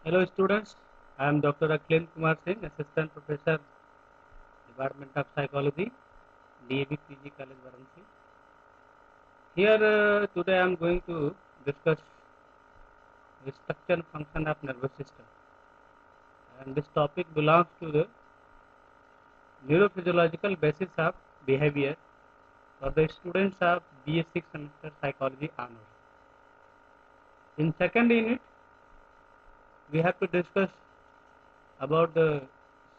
Hello students, I am Dr. Akhilen Kumar Singh, Assistant Professor, Department of Psychology, DAV PG College Varanasi. Here today I am going to discuss the structure and function of nervous system, and this topic belongs to the neurophysiological basis of behavior for the students of BA 6 semester Psychology honors. In second unit, we have to discuss about the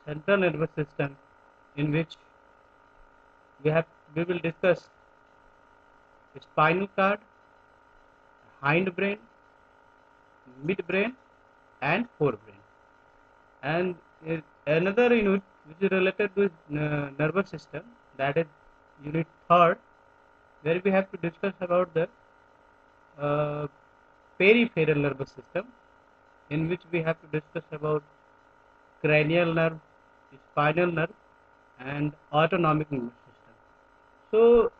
central nervous system, in which we will discuss spinal cord, hindbrain, midbrain, and forebrain. And another unit which is related to nervous system, that is unit third, where we have to discuss about the uh, peripheral nervous system, in which we have to discuss about cranial nerve, spinal nerve, and autonomic nervous system. So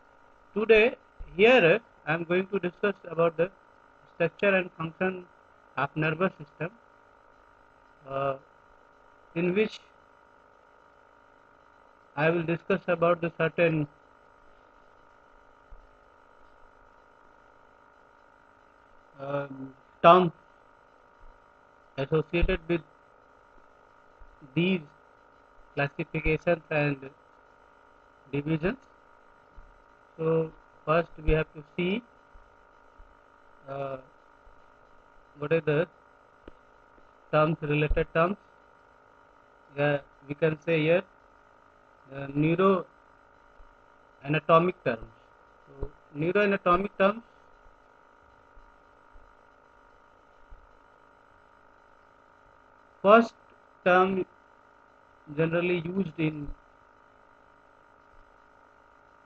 today here I am going to discuss about the structure and function of nervous system, uh, in which I will discuss about the certain terms associated with these classifications and divisions. So first we have to see uh, what are the terms, related terms. We can say here neuroanatomic terms. So neuroanatomic terms, first term generally used in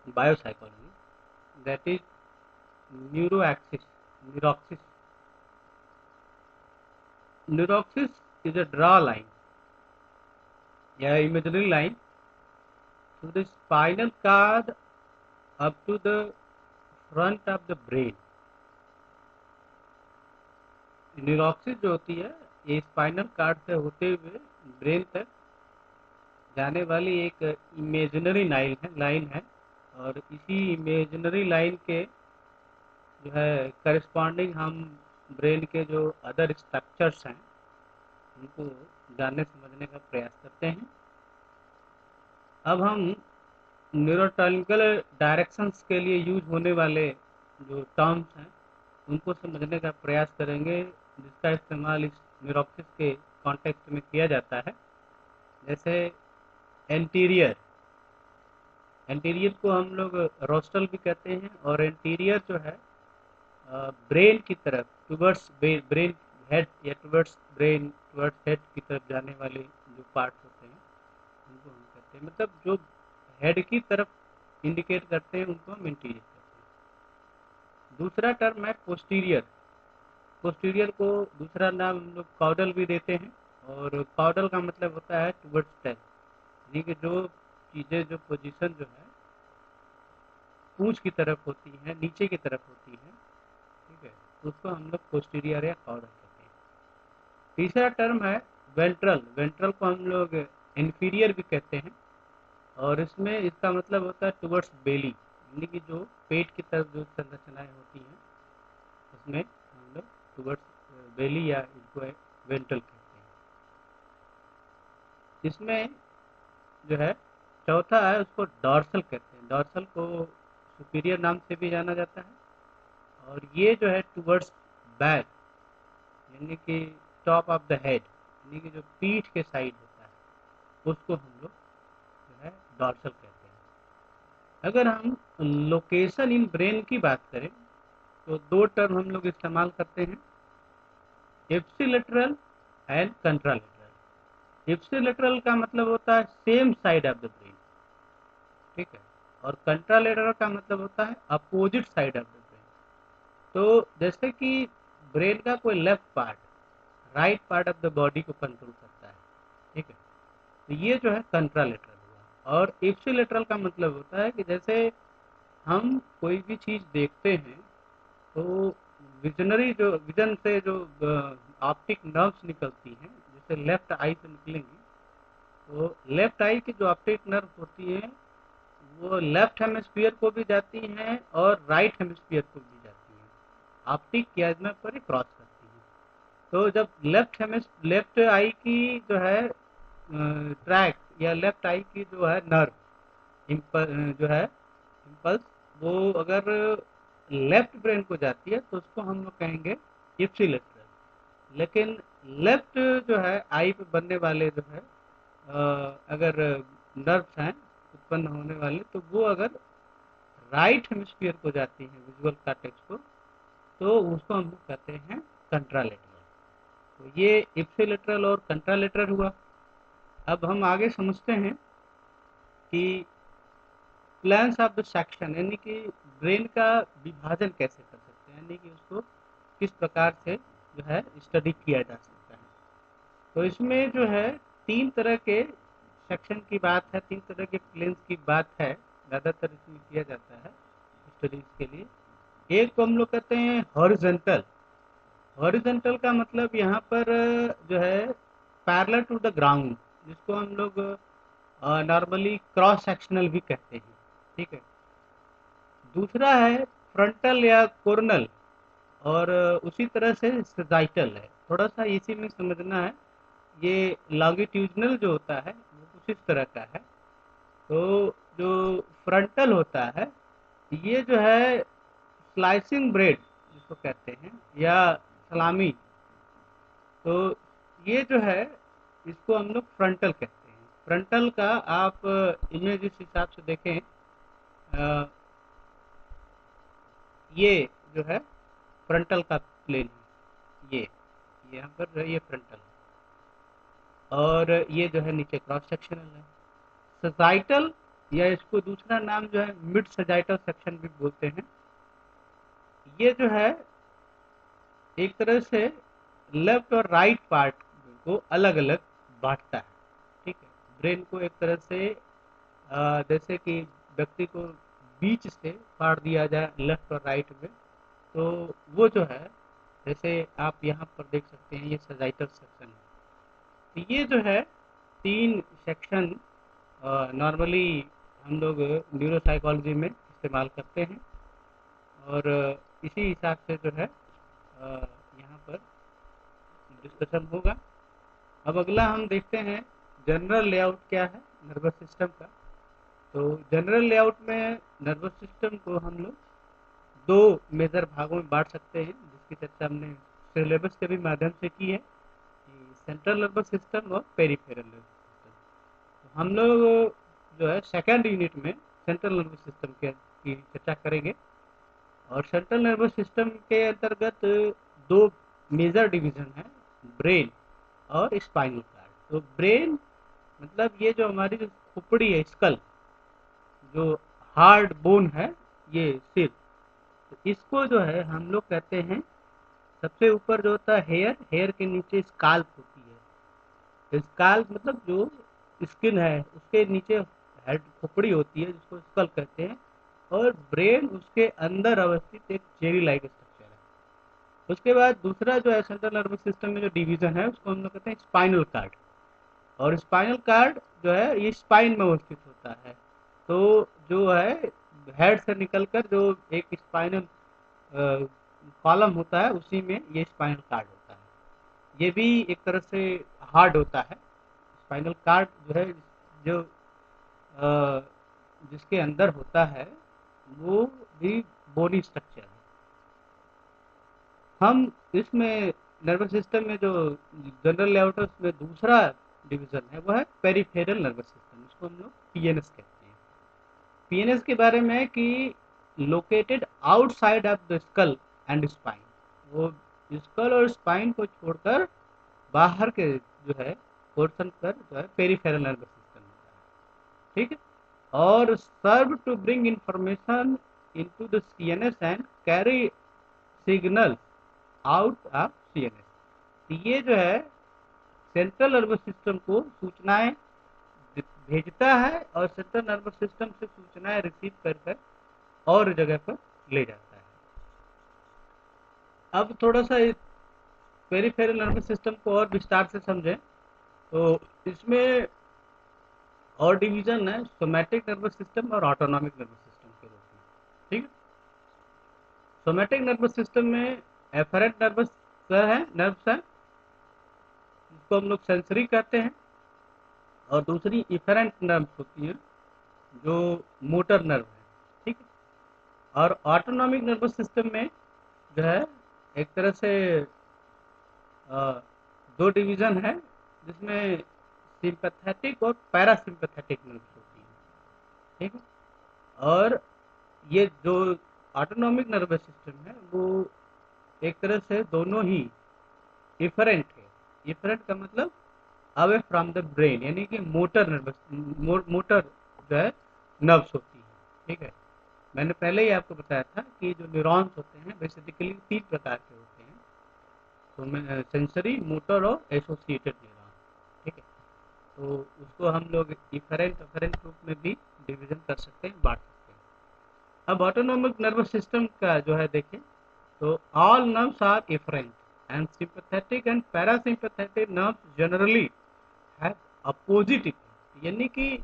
biopsychology, that is neuroaxis, neuroxis. Neuroxis is a draw line, imaginary line, to the spinal cord up to the front of the brain. न्यूरोक्सिस जो होती है, ये spinal cord से होते हुए brain तक जाने वाली एक इमेजिनरी लाइन है, और इसी इमेजिनरी लाइन के जो है करस्पॉन्डिंग हम ब्रेन के जो अदर स्ट्रक्चर्स हैं उनको जानने समझने का प्रयास करते हैं। अब हम न्यूरोटॉनिकल डायरेक्शंस के लिए यूज होने वाले जो टर्म्स हैं उनको समझने का प्रयास करेंगे, जिसका इस्तेमाल इस न्यूरोक्सिस के कॉन्टेक्स्ट में किया जाता है। जैसे एंटीरियर, एंटीरियर को हम लोग रोस्टल भी कहते हैं, और एंटीरियर जो है ब्रेन की तरफ टुवर्ड्स ब्रेन हेड या टुवर्ड्स हेड की तरफ जाने वाले जो पार्ट्स होते हैं उनको हम कहते हैं, मतलब जो हेड की तरफ इंडिकेट करते हैं उनको हम एंटीरियर कहते हैं। दूसरा टर्म है पोस्टीरियर। पोस्टीरियर को दूसरा नाम हम लोग कॉडल भी देते हैं, और कॉडल का मतलब होता है टुवर्ड्स टेल, यानी कि जो चीज़ें, जो पोजीशन जो है पूंछ की तरफ होती है, नीचे की तरफ होती है, ठीक है, उसको हम लोग पोस्टीरियर या कॉडल कहते हैं। तीसरा टर्म है वेंट्रल। वेंट्रल को हम लोग इन्फीरियर भी कहते हैं, और इसमें इसका मतलब होता है टुवर्ड्स बेली, यानी कि जो पेट की तरफ जो संरचनाएं होती हैं उसमें हम लोग टुवर्ड्स बेली या इसको वेंट्रल कहते हैं। इसमें जो है चौथा है, उसको डॉर्सल कहते हैं। डॉर्सल को सुपीरियर नाम से भी जाना जाता है, और ये जो है टुवर्ड्स बैक, यानी कि टॉप ऑफ द हेड, यानी कि जो पीठ के साइड होता है उसको हम लोग जो है डॉर्सल कहते हैं। अगर हम लोकेशन इन ब्रेन की बात करें तो दो टर्म हम लोग इस्तेमाल करते हैं, इप्सिलेटरल एंड कंट्रालेटरल। इप्सिलेटरल का मतलब होता है same side of the brain, ठीक है, और कंट्रालेटरल का मतलब होता है opposite side of the brain. तो जैसे कि ब्रेन का कोई left part right part of the body को कंट्रोल करता है, ठीक है, तो ये जो है कंट्रालेटरल हुआ। और इप्सिलेटरल का मतलब होता है कि जैसे हम कोई भी चीज़ देखते हैं तो विजन से जो ऑप्टिक नर्व्स निकलती हैं, जैसे लेफ्ट आई से निकलेंगी, तो लेफ्ट आई की जो ऑप्टिक नर्व होती है वो लेफ्ट हेमिस्फीयर को भी जाती हैं और राइट हेमिस्फीयर को भी जाती हैं, ऑप्टिक कियाज्मा पर ही क्रॉस करती हैं। तो जब लेफ्ट आई की जो है ट्रैक या लेफ्ट आई की जो है नर्व जो है इम्पल्स, वो अगर लेफ्ट ब्रेन को जाती है तो उसको हम लोग कहेंगे इप्सिलेटरल। लेकिन लेफ्ट जो है आई पे बनने वाले जो है अगर नर्व्स हैं उत्पन्न होने वाले, तो वो अगर राइट हेमिस्फीयर को जाती हैं विजुअल कॉर्टेक्स को, तो उसको हम लोग कहते हैं कंट्रालेटरल। तो ये इप्सिलेटरल और कंट्रालेटरल हुआ। अब हम आगे समझते हैं कि प्लान्स ऑफ द सेक्शन, यानी कि ब्रेन का विभाजन कैसे कर सकते हैं, यानी कि उसको किस प्रकार से जो है स्टडी किया जा सकता है। तो इसमें जो है तीन तरह के सेक्शन की बात है, तीन तरह के प्लेन्स की बात है, ज़्यादातर इसमें किया जाता है स्टडीज के लिए। एक को हम लोग कहते हैं हॉरिजॉन्टल। हॉरिजॉन्टल का मतलब यहाँ पर जो है पैरेलल टू द ग्राउंड, जिसको हम लोग नॉर्मली क्रॉस सेक्शनल भी कहते हैं, ठीक है। दूसरा है फ्रंटल या कोर्नल, और उसी तरह से सजाइटल है। थोड़ा सा इसी में समझना है, ये लॉन्गिट्यूडनल जो होता है वो कुछ इस तरह का है। तो जो फ्रंटल होता है ये जो है स्लाइसिंग ब्रेड जिसको कहते हैं, या सलामी, तो ये जो है इसको हम लोग फ्रंटल कहते हैं। फ्रंटल का आप इमेज इस हिसाब से देखें, ये जो है फ्रंटल का प्लेन है, ये यहाँ पर ये फ्रंटल है, और ये जो है नीचे क्रॉस सेक्शनल है। सजाइटल, या इसको दूसरा नाम जो है मिड सजाइटल सेक्शन भी बोलते हैं, ये जो है एक तरह से लेफ्ट और राइट पार्ट को अलग अलग बांटता है, ठीक है। ब्रेन को एक तरह से जैसे कि व्यक्ति को बीच से फाड़ दिया जाए लेफ्ट और राइट में, तो वो जो है जैसे आप यहाँ पर देख सकते हैं ये सजाइटल सेक्शन है। तो ये जो है तीन सेक्शन नॉर्मली हम लोग न्यूरोसाइकोलॉजी में इस्तेमाल करते हैं, और इसी हिसाब से जो है यहाँ पर डिस्कशन होगा। अब अगला हम देखते हैं जनरल लेआउट क्या है नर्वस सिस्टम का। तो जनरल लेआउट में नर्वस सिस्टम को हम लोग दो मेजर भागों में बांट सकते हैं, जिसकी चर्चा हमने सिलेबस के भी माध्यम से की है, कि सेंट्रल नर्वस सिस्टम और पेरिफेरल नर्वस सिस्टम। तो हम लोग जो है सेकेंड यूनिट में सेंट्रल नर्वस सिस्टम की चर्चा करेंगे। और सेंट्रल नर्वस सिस्टम के अंतर्गत दो मेजर डिवीजन है, ब्रेन और स्पाइनल कार्ड। तो ब्रेन मतलब ये जो हमारी जो खोपड़ी है, स्कल, जो हार्ड बोन है, ये सिर, तो इसको जो है हम लोग कहते हैं, सबसे ऊपर जो होता है हेयर, हेयर के नीचे स्काल्प होती है। स्काल्प मतलब जो स्किन है उसके नीचे हेड खोपड़ी होती है जिसको स्कल कहते हैं, और ब्रेन उसके अंदर अवस्थित एक चेरी लाइक स्ट्रक्चर है। उसके बाद दूसरा जो है सेंट्रल नर्वस सिस्टम में जो डिवीजन है उसको हम लोग कहते हैं स्पाइनल कार्ड। और स्पाइनल कार्ड जो है ये स्पाइन में अवस्थित होता है। तो जो है हेड से निकलकर जो एक स्पाइनल कॉलम होता है उसी में ये स्पाइनल कार्ड होता है। ये भी एक तरह से हार्ड होता है। स्पाइनल कार्ड जो है जो जिसके अंदर होता है वो भी बोनी स्ट्रक्चर है। हम इसमें नर्वस सिस्टम में जो जनरल लेआउट है उसमें दूसरा डिवीजन है वो है पेरिफेरल नर्वस सिस्टम, इसको हम लोग पीएनएस कहते हैं। पीएनएस के बारे में है कि located outside of the skull and spine, वो स्कल और स्पाइन को छोड़कर बाहर के जो है पोर्शन पर जो है पेरिफेरल नर्वस सिस्टम होता है, ठीक है। और serve to bring information into the CNS and carry signal out of CNS. ये जो है सेंट्रल नर्वस सिस्टम को सूचनाएं भेजता है, और सेंट्रल नर्वस सिस्टम से सूचनाएं रिसीव कर कर और जगह पर ले जाता है। अब थोड़ा सा पेरिफेरल नर्वस सिस्टम को और विस्तार से समझें तो इसमें और डिवीजन है सोमैटिक नर्वस सिस्टम और ऑटोनॉमिक नर्वस सिस्टम के रूप में। ठीक है, सोमैटिक नर्वस सिस्टम में एफरेंट नर्व्स है जिसको हम लोग सेंसरी कहते हैं, और दूसरी इफेरेंट नर्व्स होती हैं जो मोटर नर्व है। ठीक है, और ऑटोनॉमिक नर्वस सिस्टम में जो है एक तरह से दो डिवीजन है जिसमें सिंपैथेटिक और पैरासिम्पैथेटिक नर्व्स होती हैं। ठीक है, और ये जो ऑटोनॉमिक नर्वस सिस्टम है वो एक तरह से दोनों ही इफरेंट है। इफरेंट का मतलब अवे फ्रॉम द ब्रेन, यानी कि मोटर जो है नर्व्स होती है। ठीक है, मैंने पहले ही आपको बताया था कि जो न्यूरॉन्स होते हैं बेसिकली 3 प्रकार के होते हैं, तो सेंसरी, मोटर और एसोसिएटेड न्यूरॉन। ठीक है, तो उसको हम लोग इफरेंट अफरेंट रूप में भी डिवीजन कर सकते हैं, बांट सकते हैं। अब ऑटोनोमिक नर्वस सिस्टम का जो है देखें तो all nerves are afferent and sympathetic and parasympathetic nerves generally have opposite effect, यानी कि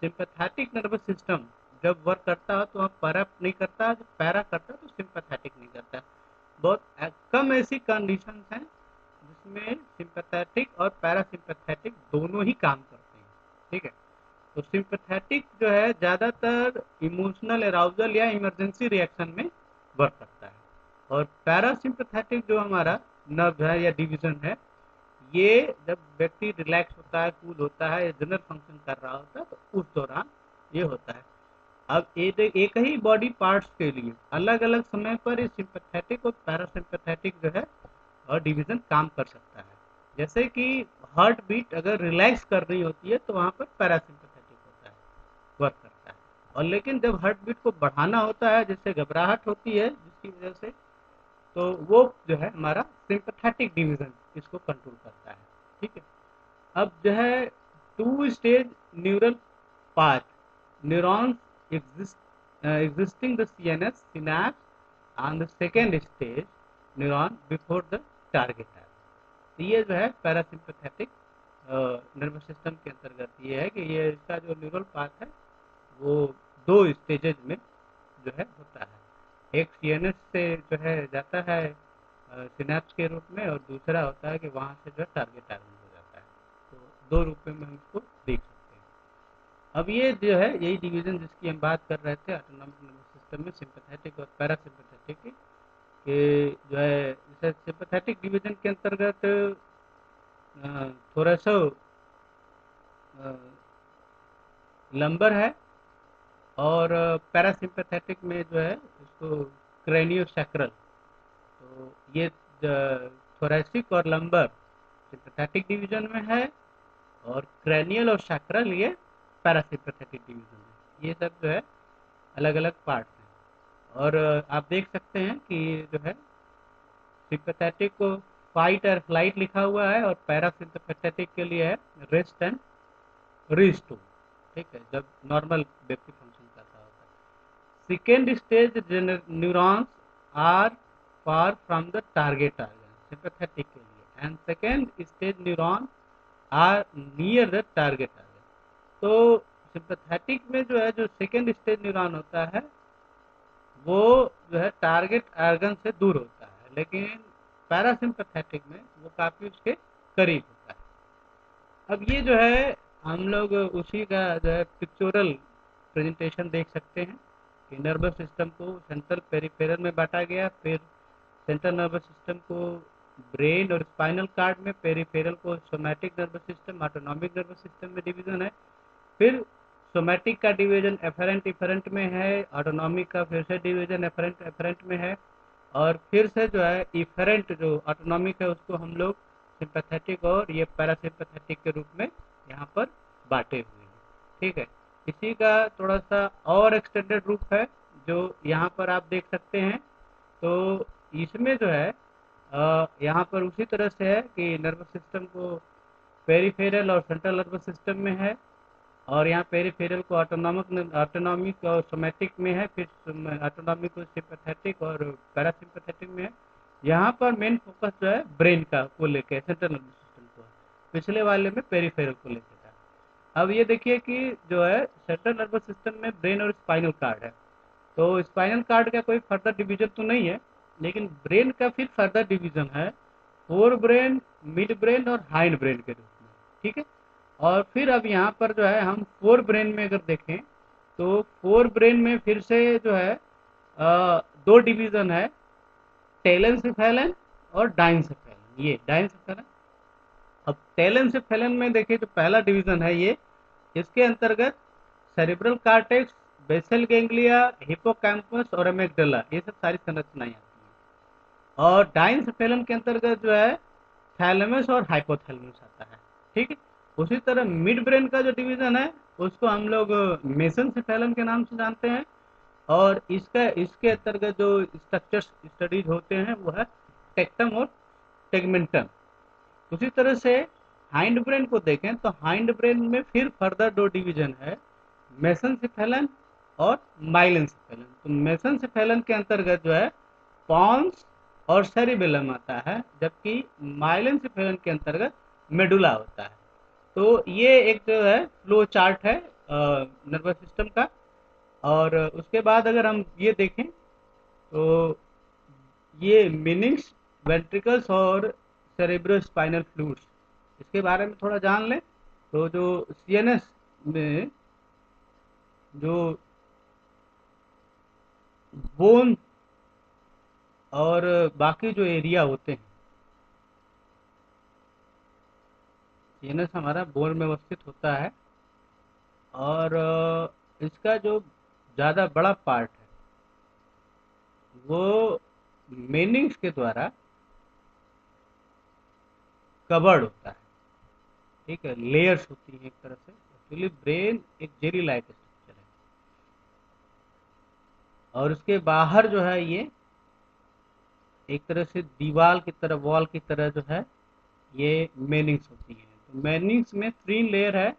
सिंपैथेटिक नर्वस सिस्टम जब वर्क करता है तो पैरा नहीं करता, जब पैरा करता है तो सिंपैथेटिक नहीं करता। बहुत कम ऐसी कंडीशंस हैं जिसमें सिंपैथेटिक और पैरासिम्पैथेटिक दोनों ही काम करते हैं। ठीक है, तो सिंपैथेटिक जो है ज़्यादातर इमोशनल अराउजल या इमरजेंसी रिएक्शन में वर्क करता है, और पैरासिम्पैथेटिक जो हमारा नर्व है या डिवीजन है, ये जब व्यक्ति रिलैक्स होता है, कूल होता है या जनरल फंक्शन कर रहा होता है तो उस दौरान ये होता है। अब एक ही बॉडी पार्ट्स के लिए अलग अलग समय पर ये सिंपैथेटिक और पैरासिम्पैथेटिक जो है और डिवीजन काम कर सकता है। जैसे कि हार्ट बीट अगर रिलैक्स कर रही होती है तो वहाँ पर पैरासिम्पैथेटिक होता है, वर्क करता है, और लेकिन जब हार्ट बीट को बढ़ाना होता है, जैसे घबराहट होती है जिसकी वजह से, तो वो जो है हमारा सिंपैथेटिक डिवीजन इसको कंट्रोल करता है। ठीक है, अब जो है 2 stage neural path neurons existing the CNS synapse on the second stage neuron before the target area। तो ये जो है पैरासिम्पैथेटिक नर्वस सिस्टम के अंतर्गत ये है कि ये इसका जो न्यूरल पाथ है वो 2 स्टेजेज में जो है होता है। एक सीएनएस से जो है जाता है सिनेप्स के रूप में, और दूसरा होता है कि वहाँ से जो है टारगेट आर्गन हो जाता है। तो 2 रूप में हम इसको देख सकते हैं। अब ये जो है यही डिवीजन जिसकी हम बात कर रहे थे ऑटोनॉमिक नर्वस सिस्टम में, सिंपैथेटिक और पैरासिम्पैथेटिक की, कि जो है जैसे सिंपैथेटिक डिवीजन के अंतर्गत थोड़ा सा लंबर है, और पैरासिम्पैथेटिक में जो है उसको क्रेनियोसैक्रल। तो ये थोरेसिक और लंबर सिंपैथेटिक डिवीजन में है, और क्रैनियल और सैक्रल ये पैरासिम्पैथेटिक डिवीजन है। ये सब जो है अलग अलग पार्ट्स हैं, और आप देख सकते हैं कि जो है सिंपैथेटिक को फाइट और फ्लाइट लिखा हुआ है, और पैरासिम्पैथेटिक के लिए है रेस्ट एंड रिस्टोर। ठीक है, जब नॉर्मल व्यक्ति फंक्शन कर रहा होता है। Second stage neurons are far from the target organ sympathetic के लिए, and second stage neuron are near the target organ. तो सिंपैथेटिक में जो है जो सेकेंड स्टेज न्यूरॉन होता है वो जो है टारगेट ऑर्गन से दूर होता है, लेकिन पैरासिम्पैथेटिक में वो काफ़ी उसके करीब होता है। अब ये जो है हम लोग उसी का जो है पिक्चोरल प्रेजेंटेशन देख सकते हैं कि नर्वस सिस्टम को सेंट्रल पेरिफेरल में बांटा गया, फिर सेंट्रल नर्वस सिस्टम को ब्रेन और स्पाइनल कार्ड में, पेरिफेरल को somatic nervous system, autonomic nervous system में डिवीजन है, फिर सोमैटिक का डिवीजन एफरेंट इफरेंट में है, ऑटोनॉमिक का फिर से डिवीजन एफरेंट एफरेंट में है, और फिर से जो है इफरेंट जो ऑटोनॉमिक है उसको हम लोग सिंपैथेटिक और ये पैरासिम्पैथेटिक के रूप में यहाँ पर बांटे हुए हैं। ठीक है, इसी का थोड़ा सा और एक्सटेंडेड रूप है जो यहाँ पर आप देख सकते हैं। तो इसमें जो है यहाँ पर उसी तरह से है कि नर्वस सिस्टम को पेरिफेरल और सेंट्रल नर्वस सिस्टम में है, और यहाँ पेरिफेरल को ऑटोनॉमिक और सोमैटिक में है, फिर ऑटोनॉमिक को सिंपैथेटिक और पैरासिम्पैथेटिक में है, यहाँ पर मेन फोकस जो है ब्रेन का को लेके, सेंट्रल नर्वस सिस्टम को, पिछले वाले में पेरिफेरल को लेके था। अब ये देखिए कि जो है सेंट्रल नर्वस सिस्टम में ब्रेन और स्पाइनल कार्ड है। तो स्पाइनल कार्ड का कोई फर्दर डिवीजन तो नहीं है, लेकिन ब्रेन का फिर फर्दर डिवीजन है फोर ब्रेन, मिड ब्रेन और हाइंड ब्रेन के रूप में। ठीक है। और फिर अब यहाँ पर जो है हम फोर ब्रेन में अगर देखें तो फोर ब्रेन में फिर से जो है दो डिवीजन है, टेलेंसेफेलन और डाइंसेफेलन। ये डाइंसेफेलन। अब टेलेंसेफेलन में देखें तो पहला डिवीजन है ये, इसके अंतर्गत cerebral cortex, basal ganglia, hippocampus और एमिगडाला, ये सब सारी संरचनाएं आती हैं। और डाइंसेफेलन के अंतर्गत जो है थैलेमस और हाइपोथैलेमस आता है। ठीक है। उसी तरह मिड ब्रेन का जो डिवीजन है उसको हम लोग मेसेंसेफेलन के नाम से जानते हैं। और इसका इसके अंतर्गत जो स्ट्रक्चर स्टडीज होते हैं वो है टेक्टम और टेगमेंटम। उसी तरह से हाइंड ब्रेन को देखें तो हाइंड ब्रेन में फिर फर्दर दो डिवीजन है, मेसेंसेफेलन और माइलेंसेफेलन। तो मेसेंसेफेलन के अंतर्गत जो है पॉन्स और सेरिबेलम आता है, जबकि माइलेंसेफेलन के अंतर्गत मेडुला होता है। तो ये एक जो है फ्लो चार्ट है नर्वस सिस्टम का। और उसके बाद अगर हम ये देखें तो ये मीनिंग्स, वेंट्रिकल्स और सेरेब्रोस्पाइनल फ्लूइड्स, इसके बारे में थोड़ा जान लें। तो जो सीएनएस में जो बोन और बाकी जो एरिया होते हैं, सीएनएस हमारा बोन में अवस्थित होता है। और इसका जो ज़्यादा बड़ा पार्ट है वो मेनिंग्स के द्वारा कवर्ड होता है। ठीक है, लेयर्स होती हैं एक तरह से। एक्चुअली ब्रेन एक जेली लाइक स्ट्रक्चर है, और उसके बाहर जो है ये एक तरह से दीवार की तरह, वॉल की तरह जो है ये मेनिंग्स होती है। तो मेनिंग्स में थ्री लेयर है,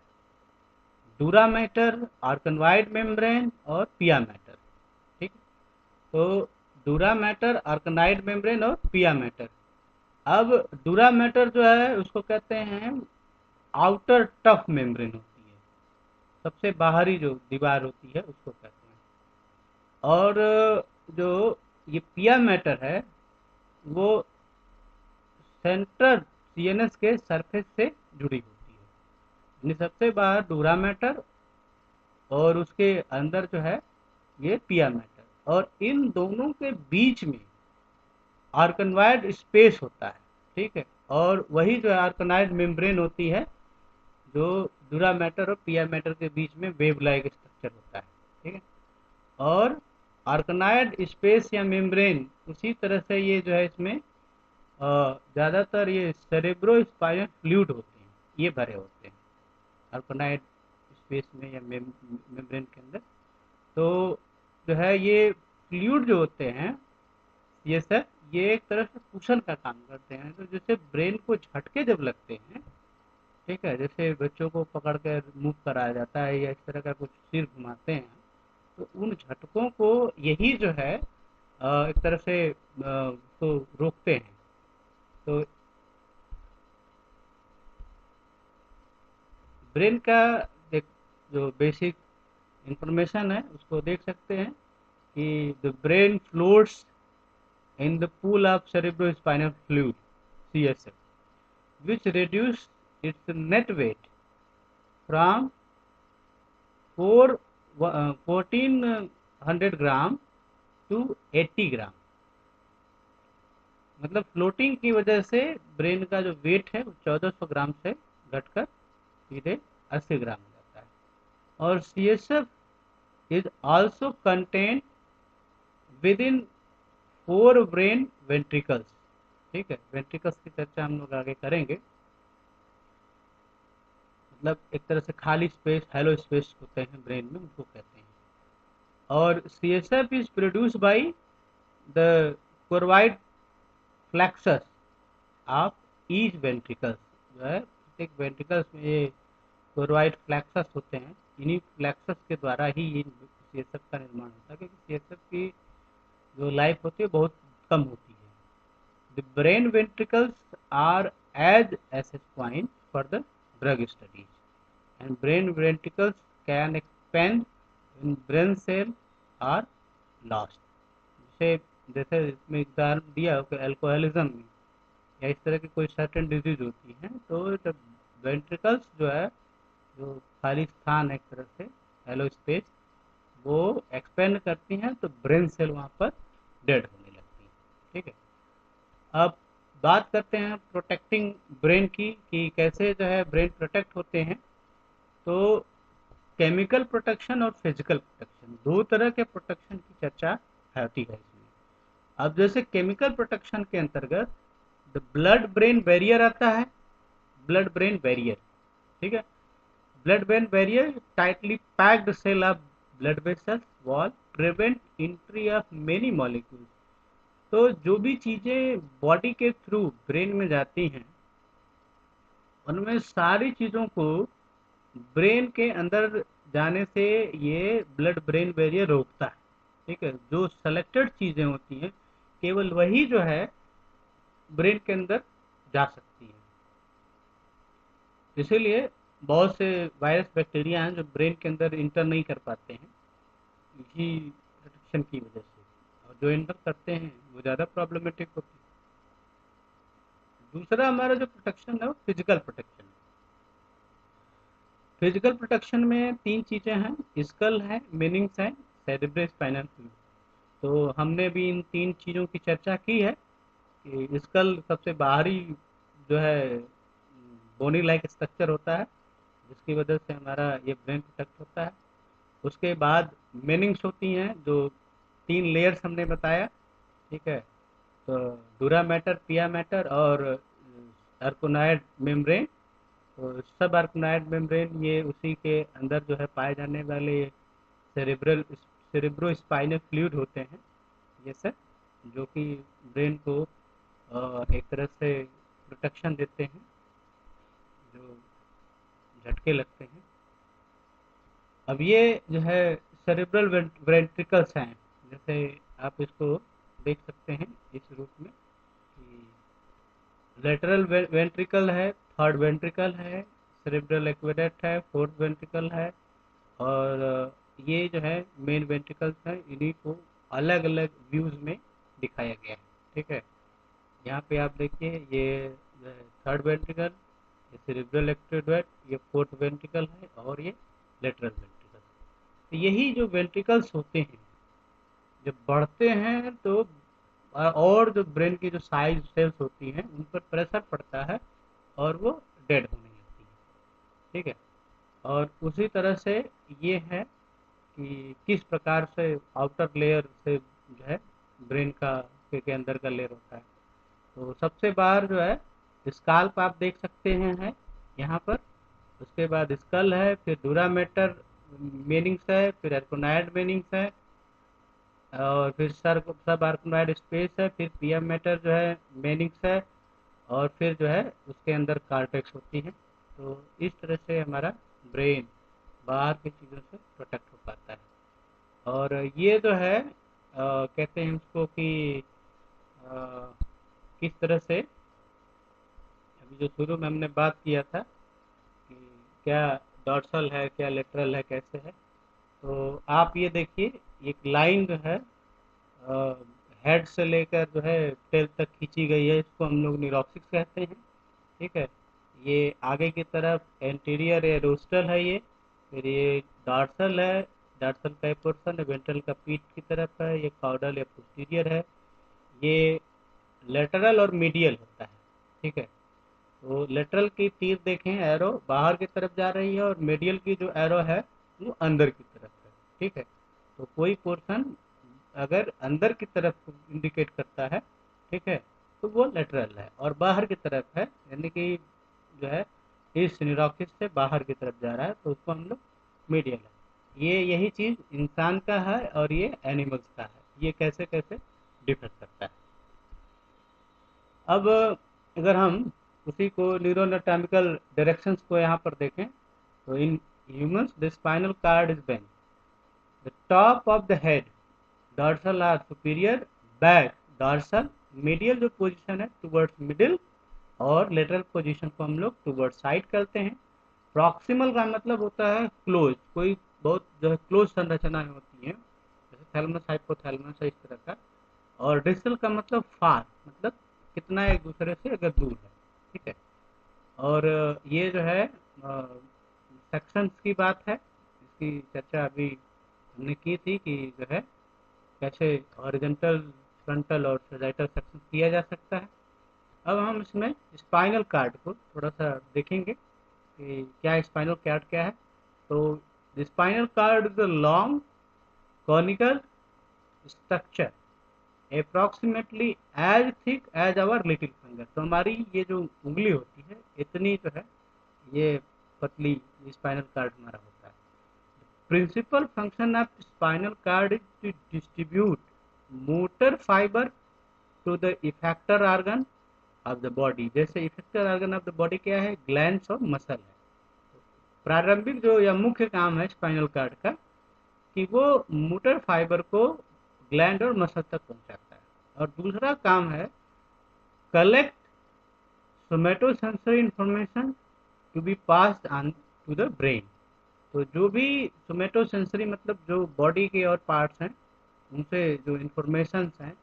डूरा मैटर, आर्कनवाइड मेम्ब्रेन और पिया मैटर। ठीक। तो डूरा मैटर, आर्कनाइड मेम्ब्रेन और पिया मैटर। अब डूरा मैटर जो है उसको कहते हैं आउटर टफ मेम्ब्रेन होती है, सबसे बाहरी जो दीवार होती है उसको कहते हैं। और जो ये पिया मैटर है वो सेंट्रल सीएनएस के सरफेस से जुड़ी होती है। यानी सबसे बाहर डूरा मैटर और उसके अंदर जो है ये पिया मैटर, और इन दोनों के बीच में आर्कनवाइड स्पेस होता है। ठीक है। और वही जो है आर्कनाइड मेम्ब्रेन होती है जो डूरा मैटर और पिया मैटर के बीच में वेव लाइक स्ट्रक्चर होता है। ठीक है। और आर्कनाइड स्पेस या मेम्ब्रेन उसी तरह से ये जो है इसमें ज़्यादातर ये सेरेब्रो स्पाइनल फ्लूइड होते हैं, ये भरे होते हैं आर्कनाइड स्पेस में या मेम्ब्रेन के अंदर। तो जो है ये फ्लूइड जो होते हैं ये सब, ये एक तरह से कुशन का काम करते हैं। तो जैसे ब्रेन को झटके जब लगते हैं, ठीक है, जैसे बच्चों को पकड़ कर मूव कराया जाता है या इस तरह का कुछ सिर घुमाते हैं, तो उन झटकों को यही जो है एक तरह से तो रोकते हैं। तो ब्रेन का देख जो बेसिक इंफॉर्मेशन है उसको देख सकते हैं कि the brain floats in the pool of cerebrospinal fluid CSF, which reduced its net weight from 1400 gram to 80 gram. मतलब फ्लोटिंग की वजह से ब्रेन का जो वेट है वो 1400 ग्राम से घटकर सीधे 80 ग्राम हो जाता है। और CSF is also content with in fore brain ventricles. ठीक है, वेंट्रिकल्स की चर्चा हम लोग आगे करेंगे। मतलब एक तरह से खाली स्पेस, हेलो स्पेस होते हैं ब्रेन में, उनको कहते हैं। और CSF is produce by the choroid plexus of each ventricles. जो है प्रत्येक वेंट्रिकल्स में ये कोरवाइड फ्लैक्सस होते हैं, इन्हीं फ्लैक्सस के द्वारा ही ये CSF का निर्माण होता है, क्योंकि CSF की जो लाइफ होती है बहुत कम होती है। The brain ventricles are as access points for the drug studies, and brain ventricles can expand when brain cells are lost. जैसे जैसे इसमें उदाहरण दिया कि अल्कोहलिज्म में या इस तरह की कोई सर्टेन डिजीज होती है, तो जब वेंट्रिकल्स जो है, जो खाली स्थान है एक तरह से हेलो स्पेस, वो एक्सपेंड करती हैं तो ब्रेन सेल वहाँ पर डेड होने लगती है। ठीक है, अब बात करते हैं प्रोटेक्टिंग ब्रेन की कि कैसे जो है ब्रेन प्रोटेक्ट होते हैं। तो केमिकल प्रोटेक्शन और फिजिकल प्रोटेक्शन, दो तरह के प्रोटेक्शन की चर्चा होती है इसमें। अब जैसे केमिकल प्रोटेक्शन के अंतर्गत द ब्लड ब्रेन बैरियर आता है। ब्लड ब्रेन बैरियर, ठीक है, blood brain barrier tightly packed cell of blood vessels wall prevent entry of many molecules. तो जो भी चीजें बॉडी के थ्रू ब्रेन में जाती हैं, उनमें सारी चीजों को ब्रेन के अंदर जाने से ये ब्लड ब्रेन बैरियर रोकता है। ठीक है, जो सेलेक्टेड चीजें होती हैं केवल वही जो है ब्रेन के अंदर जा सकती है। इसीलिए बहुत से वायरस बैक्टीरिया हैं जो ब्रेन के अंदर इंटर नहीं कर पाते हैं, इसी प्रोटेक्शन की वजह से, और जो इंटर करते हैं वो ज़्यादा प्रॉब्लमेटिक होती है। दूसरा हमारा जो प्रोटेक्शन है वो फिजिकल प्रोटेक्शन है। फिजिकल प्रोटेक्शन में तीन चीज़ें हैं, स्कल है, मेनिंग्स है, सेरेब्रो स्पाइनल फ्लूइड। तो हमने भी इन तीन चीज़ों की चर्चा की है कि स्कल सबसे बाहरी जो है बोनी लाइक स्ट्रक्चर होता है, जिसकी वजह से हमारा ये ब्रेन प्रोटेक्ट होता है। उसके बाद मेनिंग्स होती हैं, जो तीन लेयर्स हमने बताया। ठीक है, तो डूरा मैटर, पिया मैटर और अर्कोनाइड मेम्ब्रेन। तो सब अर्कोनाइड मेम्ब्रेन ये उसी के अंदर जो है पाए जाने वाले सेरेब्रो स्पाइनल फ्लूइड होते हैं, ये सब जो कि ब्रेन को एक तरह से प्रोटेक्शन देते हैं जो झटके लगते हैं। अब ये जो है सेरेब्रल वेंट्रिकल्स हैं, जैसे आप इसको देख सकते हैं इस रूप में कि लेटरल वेंट्रिकल है, थर्ड वेंट्रिकल है, सेरेब्रल एक्वेडक्ट है, फोर्थ वेंट्रिकल है, और ये जो है मेन वेंट्रिकल्स हैं। इन्हीं को अलग अलग व्यूज में दिखाया गया है। ठीक है, यहाँ पे आप देखिए ये थर्ड वेंट्रिकल, ये सेरेब्रल एक्वेडक्ट, ये फोर्थ वेंट्रिकल है, और ये लेटरल वेंट्रिकल। तो यही जो वेंट्रिकल्स होते हैं जब बढ़ते हैं तो और जो ब्रेन की जो साइज सेल्स होती हैं उन पर प्रेशर पड़ता है और वो डेड होने लगती है। ठीक है, और उसी तरह से ये है कि किस प्रकार से आउटर लेयर से जो है ब्रेन का के अंदर का लेयर होता है। तो सबसे बाहर जो है स्काल्प आप देख सकते हैं है यहाँ पर, उसके बाद स्कल है, फिर डूरा मैटर मेनिंग्स है, फिर एर्कोनाइड मेनिंग्स है, और फिर सब आर्कनोइड स्पेस है, फिर पीएम मैटर जो है मेनिंग्स है, और फिर जो है उसके अंदर कार्टेक्स होती है। तो इस तरह से हमारा ब्रेन बाहर की चीज़ों से प्रोटेक्ट हो पाता है। और ये जो है कहते हैं उसको कि किस तरह से, अभी जो शुरू में हमने बात किया था कि क्या डॉर्सल है, क्या लेटरल है, कैसे है। तो आप ये देखिए एक लाइन जो है हेड से लेकर जो है टेल तक खींची गई है, इसको हम लोग न्यूरोक्सिक्स कहते हैं। ठीक है, ये आगे की तरफ एंटीरियर या रोस्टल है ये, फिर ये डार्सल है, डार्सल का पोर्शन है, वेंट्रल का पीठ की तरफ है, ये कॉर्डल या पोस्टीरियर है, ये लेटरल और मीडियल होता है। ठीक है, तो लेटरल की तीर देखें एरो बाहर की तरफ जा रही है, और मीडियल की जो एरो है वो अंदर की तरफ है। ठीक है, तो कोई पोर्शन अगर अंदर की तरफ इंडिकेट करता है, ठीक है, तो वो लेटरल है, और बाहर की तरफ है यानी कि जो है इस न्यूरोकिस से बाहर की तरफ जा रहा है, तो उसको हम लोग मीडियल है। ये यही चीज़ इंसान का है और ये एनिमल्स का है, ये कैसे कैसे डिफर करता है। अब अगर हम उसी को न्यूरोनाटॉमिकल डायरेक्शंस को यहाँ पर देखें, तो in humans the spinal cord is bent, the top of the head dorsal are superior, back dorsal, medial जो पोजीशन है टुवर्ड्स मिडिल, और लेटरल पोजीशन को हम लोग टुवर्ड्स साइड करते हैं। प्रॉक्सिमल का मतलब होता है क्लोज, कोई बहुत जो है क्लोज संरचनाएं होती हैं, जैसे थैलमस हाइपोथैलमस इस तरह का। और डिस्टल का मतलब फार, मतलब कितना एक दूसरे से अगर दूर है, ठीक है। और ये जो है सेक्शंस की बात है, इसकी चर्चा अभी हमने की थी कि जो है कैसे हॉरिजॉन्टल, फ्रंटल और सैजिटल सेक्शन किया जा सकता है। अब हम इसमें स्पाइनल कार्ड को थोड़ा सा देखेंगे कि क्या स्पाइनल कार्ड क्या है। तो spinal cord is a long conical structure approximately as thick as our little finger. तो हमारी ये जो उंगली होती है इतनी जो है ये पतली स्पाइनल कार्ड हमारा होता है। Principal function of spinal cord is to distribute motor fibre to the effector organ of the body. जैसे effector organ of the body क्या है, ग्लैंड्स और मसल है। प्रारंभिक जो या मुख्य काम है स्पाइनल कार्ड का कि वो मोटर फाइबर को ग्लैंड और मसल तक पहुंचाता है। और दूसरा काम है collect somatosensory information to be passed on to the brain. तो जो भी सोमेटोसेंसरी मतलब जो बॉडी के और पार्ट्स हैं उनसे जो इंफॉर्मेशन हैं,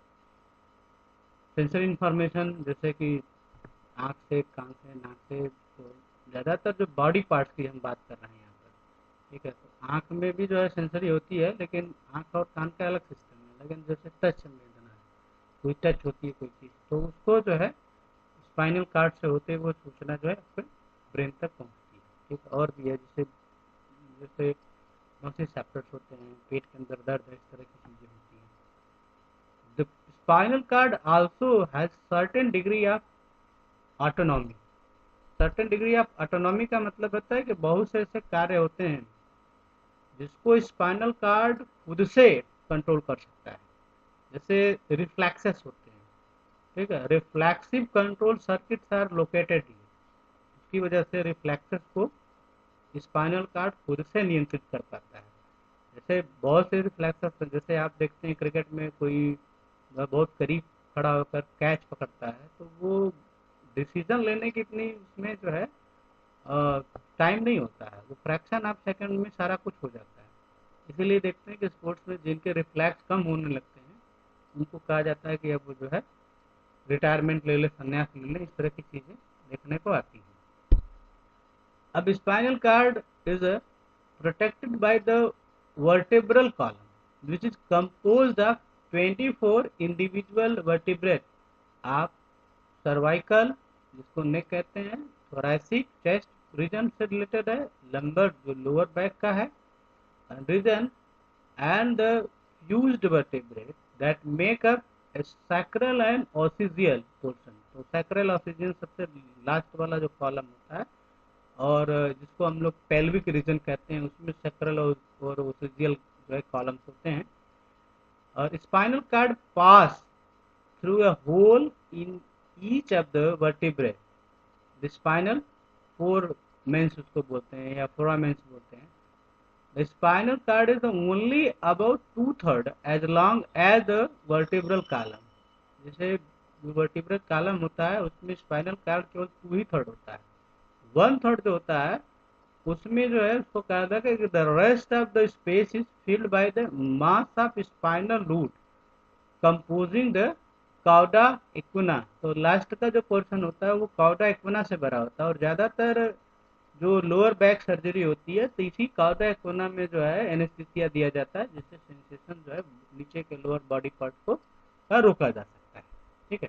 सेंसरी इंफॉर्मेशन, जैसे कि आँख से, कान से, नाक से, तो ज़्यादातर जो बॉडी पार्ट्स की हम बात कर रहे हैं यहाँ पर, ठीक है। तो आँख में भी जो है सेंसरी होती है, लेकिन आँख और कान का अलग सिस्टम है। लेकिन जैसे टच संवेदना है, कोई टच होती है कोई चीज़, तो उसको जो है स्पाइनल कार्ड से होते हुए वो सूचना जो है आपके ब्रेन तक पहुँचती है, ठीक है। और भी है, जैसे जैसे नोसिसेप्टर्स होते हैं, पेट के अंदर दर्द है, इस तरह की चीज़ें होती हैं। The spinal card also has certain degree of autonomy. Certain degree of autonomy का मतलब होता है कि बहुत से ऐसे कार्य होते हैं जिसको स्पाइनल कार्ड खुद से कंट्रोल कर सकता है। जैसे रिफ्लेक्सेस होते हैं, ठीक है। Reflexive control circuits are located here. इसकी वजह से रिफ्लेक्सेस को स्पाइनल कार्ड खुद से नियंत्रित कर पाता है। जैसे बहुत से रिफ्लेक्सेस, जैसे आप देखते हैं क्रिकेट में कोई बहुत करीब खड़ा होकर कैच पकड़ता है, तो वो डिसीजन लेने की इतनी उसमें जो है टाइम नहीं होता है, वो फ्रैक्शन ऑफ सेकंड में सारा कुछ हो जाता है। इसीलिए देखते हैं कि स्पोर्ट्स में जिनके रिफ्लेक्स कम होने लगते हैं उनको कहा जाता है कि अब वो जो है रिटायरमेंट ले ले, संन्यास ले ले, इस तरह की चीज़ें देखने को आती हैं। अब spinal cord is protected by the vertebral column, which is composed of 24 individual vertebrae of cervical, जिसको नेक कहते हैं, thoracic चेस्ट रीजन से रिलेटेड है, लंबर जो लोअर बैक का है reason, and the fused vertebrae that make up a sacral and occipital portion। तो sacral occipital सबसे लास्ट वाला जो कॉलम होता है, और जिसको हम लोग पेल्विक रीजन कहते हैं, उसमें सेक्रल और ओसिजियल जो है कॉलम्स होते हैं। और spinal cord pass through a hole in each of the vertebrae, the spinal foramens उसको बोलते हैं या फोरामेंस बोलते हैं। The spinal cord is only about 2/3 as long as the vertebral column. जैसे वर्टिब्रल कॉलम होता है उसमें स्पाइनल कार्ड केवल 2/3 होता है। 1/3 जो होता है उसमें जो है उसको कहा था कि the rest of the space is filled by the mass of spinal root composing the cauda equina. तो लास्ट का जो पोर्शन होता है वो काउडा इक्विना से भरा होता है। और ज़्यादातर जो लोअर बैक सर्जरी होती है तो इसी काउडा इक्विना में जो है एनेस्थीसिया दिया जाता है, जिससे सेंसेशन जो है नीचे के लोअर बॉडी पार्ट को रोका जा सकता है, ठीक है।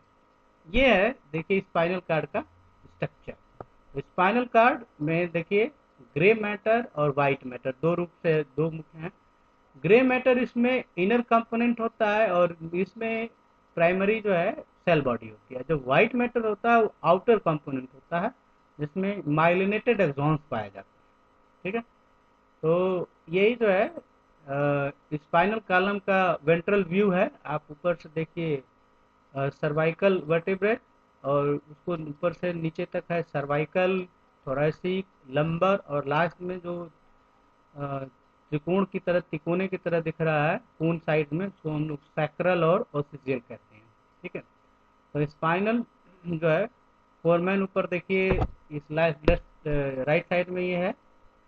ये है देखिए स्पाइनल कार्ड का स्ट्रक्चर। स्पाइनल कार्ड में देखिए ग्रे मैटर और व्हाइट मैटर दो रूप से दो मुख्य हैं। ग्रे मैटर इसमें इनर कंपोनेंट होता है और इसमें प्राइमरी जो है सेल बॉडी होती है। जो व्हाइट मैटर होता है वो आउटर कंपोनेंट होता है जिसमें माइलिनेटेड एक्सॉन्स पाया जाता है, ठीक है। तो यही जो है स्पाइनल कॉलम का वेंट्रल व्यू है। आप ऊपर से देखिए सर्वाइकल वर्टेब्रे, और उसको ऊपर से नीचे तक है सर्वाइकल, थोरैसिक, लंबर, और लास्ट में जो त्रिकोण की तरह, तिकोने की तरह दिख रहा है पून साइड में, उसको हम लोग सैक्रल और ओसिजियल कहते हैं, ठीक है। तो स्पाइनल जो है फोरमैन, ऊपर देखिए इस लेफ्ट राइट साइड में ये है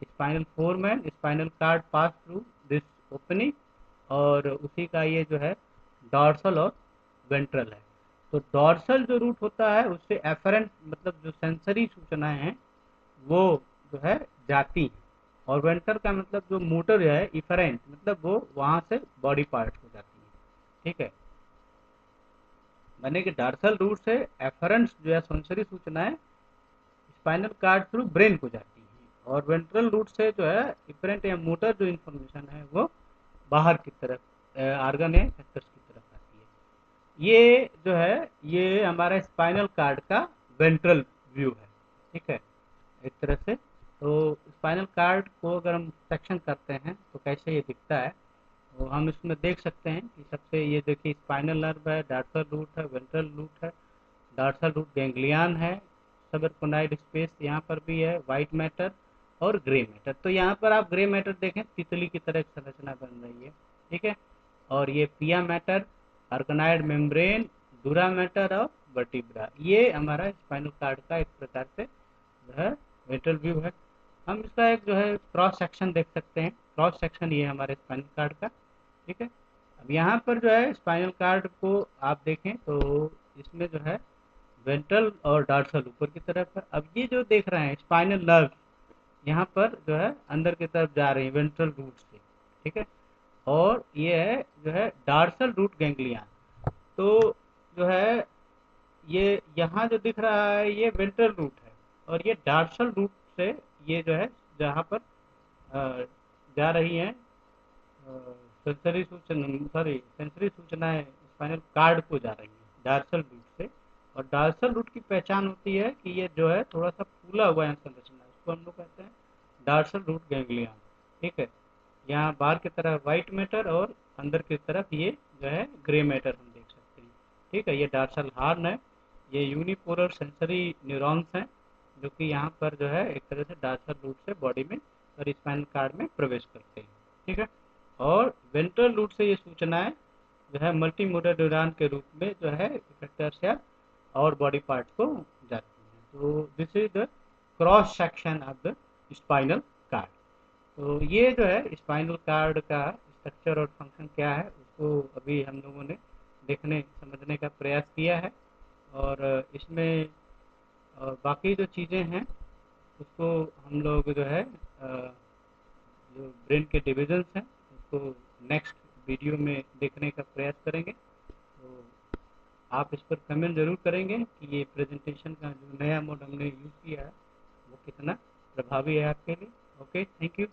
spinal foreman, spinal cord pass through this opening, और उसी का ये जो है डॉर्सल और वेंट्रल है। तो डॉर्सल जो रूट होता है उससे एफरेंट मतलब जो सेंसरी सूचनाएं हैं वो जो है जाती है, और वेंट्रल का मतलब जो मोटर है इफरेंट मतलब वो वहां से बॉडी पार्ट हो जाती है। ठीक है, माने कि डार्सल रूट से एफरेंट्स जो है सेंसरी सूचनाएं स्पाइनल कार्ड थ्रू ब्रेन को जाती है, और वेंट्रल रूट से जो है इफरेंट या मोटर जो इन्फॉर्मेशन है वो बाहर की तरफ आर्गन या सेक्टर्स की तरफ आती है। ये जो है ये हमारा स्पाइनल कार्ड का वेंट्रल व्यू है। ठीक है, एक तरह से। तो स्पाइनल कार्ड को अगर हम सेक्शन करते हैं तो कैसे ये दिखता है, तो हम इसमें देख सकते हैं कि सबसे ये देखिए स्पाइनल नर्व है, डार्सल रूट है, वेंट्रल रूट है, डार्सल रूट गैंग्लियन है, सबरकोनाइड स्पेस यहाँ पर भी है, व्हाइट मैटर और ग्रे मैटर। तो यहाँ पर आप ग्रे मैटर देखें तितली की तरह एक संरचना बन रही है। ठीक है, और ये पिया मैटर, अर्गनाइड मेम्ब्रेन, डूरा मैटर और वर्टिब्रा, ये हमारा स्पाइनल कार्ड का एक प्रकार से जो है वेंट्रल व्यू है। हम इसका एक जो है क्रॉस सेक्शन देख सकते हैं, क्रॉस सेक्शन ये हमारे स्पाइनल कार्ड का। ठीक है, अब यहाँ पर जो है स्पाइनल कार्ड को आप देखें तो इसमें जो है वेंट्रल और डॉर्सल ऊपर की तरफ है। अब ये जो देख रहे हैं स्पाइनल नर्व यहाँ पर जो है अंदर की तरफ जा रही है वेंट्रल रूट से। ठीक है, और ये है जो है डॉर्सल रूट गैंग्लियन। तो जो है ये यहाँ जो दिख रहा है ये वेंट्रल रूट है, और ये डॉर्सल रूट से ये जो है जहाँ पर जा रही हैं सेंसरी सूचनाएं स्पाइनल कार्ड को जा रही है डार्सल रूट से। और डार्सल रूट की पहचान होती है कि ये जो है थोड़ा सा फूला हुआ है संरचना, इसको हम लोग कहते हैं डार्सल रूट गैंग्लियन। ठीक है, यहाँ बाहर की तरफ व्हाइट मैटर और अंदर की तरफ ये जो है ग्रे मैटर हम देख सकते हैं। ठीक है, ये डार्सल हार्न है, ये यूनिपोलर सेंसरी न्यूरॉन्स हैं जो कि यहाँ पर जो है एक तरह से डार्सल रूट से बॉडी में और स्पाइनल कार्ड में प्रवेश करते हैं। ठीक है, और वेंट्रल रूट से ये सूचनाएं जो है मल्टी मोटर न्यूरॉन के रूप में जो है इफेक्टर से और बॉडी पार्ट को जाती हैं। तो this is the cross section of the spinal card. तो ये जो है स्पाइनल कार्ड का स्ट्रक्चर और फंक्शन क्या है उसको अभी हम लोगों ने देखने समझने का प्रयास किया है। और इसमें बाकी जो चीज़ें हैं उसको हम लोग जो है जो ब्रेन के डिविजन्स हैं उसको नेक्स्ट वीडियो में देखने का प्रयास करेंगे। तो आप इस पर कमेंट ज़रूर करेंगे कि ये प्रेजेंटेशन का जो नया मोड हमने यूज़ किया है वो कितना प्रभावी है आपके लिए। Okay, thank you.